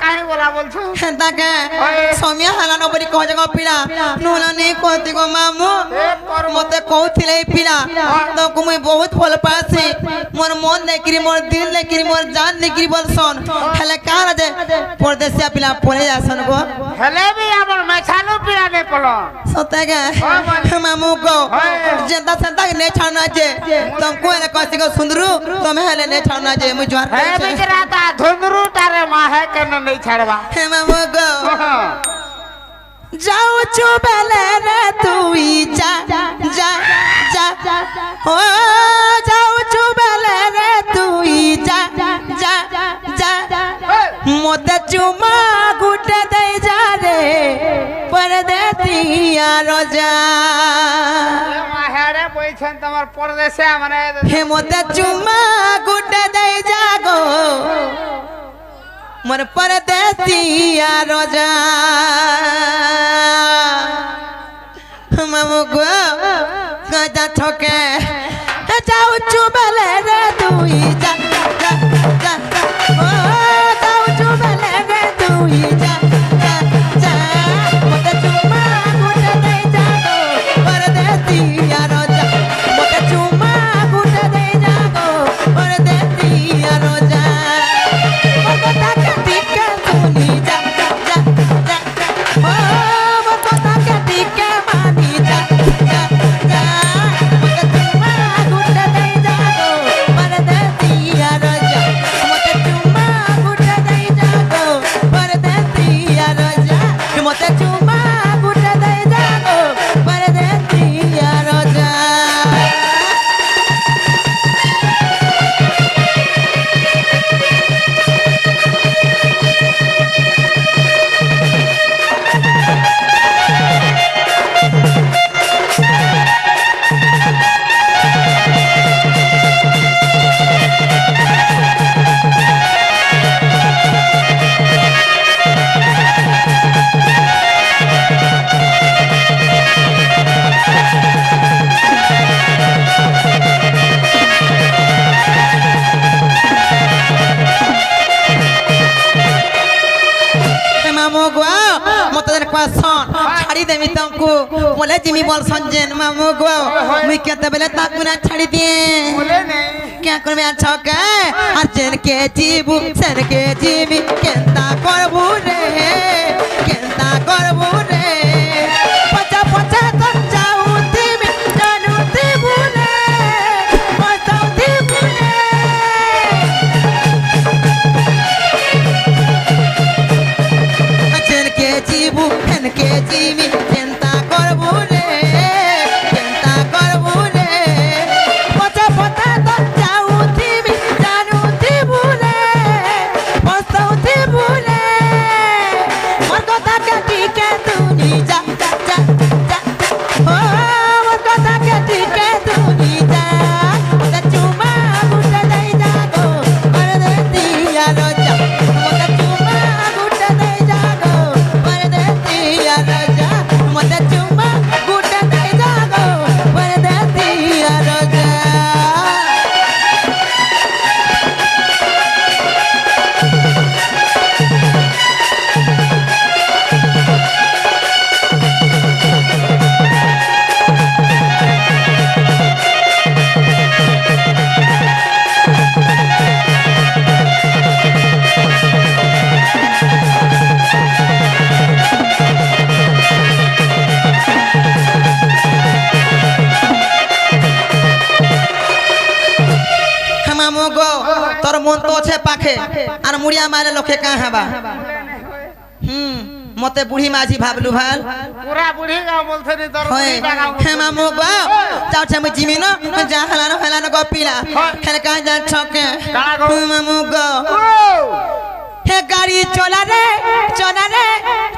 কাহি বলা বলছো তাকে সময় হেলানো বলি কহ জায়গা পিলা নুলা নেই কহতি গো মামু মতে কହୁଥିଲେ এই পিলা তো মুই বহুত ভাল পাছি মোর মন নেকিরি মোর দিল নেকিরি মোর জান নেকিরি বলছন হেলে কার যে পরদেশিয়া পিলা পড়ে যাসন গো হেলে বি আমর মেছানো পিলা নে পলো সতেগে মামু গো যেটা সেটা নে ছাড়না যে तुमको এনে কইছি গো সুন্দরু তুমি হেলে নে ছাড়না যে মুই জোয়ার হে বিচরা তা ধুন্দরু তারে মা হে কেন নেই ছাড়বা হে মামু গো যাও চুবেলে রে তুই যা যা যা ও যাও চুবেলে রে তুই যা যা যা মতে চুমা গুটে দে যা রে পরদেশিয়া রোজা মা হেড়ে বইছেন তোমার পরদেশে মানে হে মতে চুমা গুটে দে যা গো मोर परदेसिया रोजा मामू गो गजा ठोके जाऊ चुबले रे तुई जा जा जा ओ जाऊ चुबले रे तुई जा जा जा मोते चुमा गुटे दे जा गो परदेसिया रोजा मोते चुमा गुटे दे जा गो परदेसिया रोजा छाड़ी देमी तुमको बोले जिमी बोल संजन मामू गो मुई केते बेले ताकू ना छाड़ी दिए बोले नहीं क्या करबे अच्छा के अर्जन के जीबू सर के जीवी केंता करबू रे केंता करबू रे पचा पचा कर जाऊ दिमी जानू दिबू रे पचाऊ दिबू रे अर्जन के जीबू हन के जीवी केंता करबू रे केंता करबू रे पचा पचा कर जाऊ दिमी जानू दिबू रे पचाऊ दिबू रे मोर कथा के ठीक है तू नी जा जा जा जा ओ मोर कथा के ठीक है तू नी जा मोते चुमा गुटे दे जा गो परदेसिया रोजा मोते चुमा गुटे दे जा गो परदेसिया रोजा मोते चुमा गुटे दे जा गो परदेसिया रोजा मामू गो तोर मन तो छे पाखे आर मुड़िया मारे लोके का हबा मते बुढ़ी माझी भाबलु भाल पूरा बुढ़ी गाँव बोलते नहीं तोर होय हे मामू गो जाऊ छे मु जिमी न जा हलानो गो पीला खेल का जा छके मामू गो हे गाड़ी चला रे चला रे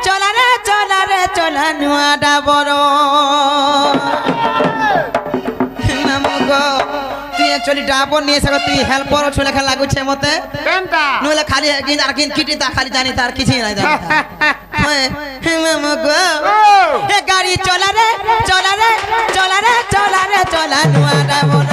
चला रे चला रे चला नुआ डाबरो मामू गो তুই একচুয়ালি ডাবর নিয়ে এসে তুই হেল্পার ছোলে খেলা লাগুছে মতে কেনটা নইলে খালি একদিন আর কিন কিটি তা খালি জানি তার কিছুই নাই জানি হে মামা গো এ গাড়ি চলা রে চলা রে চলা রে চলা রে চলা নুয়া ডাবর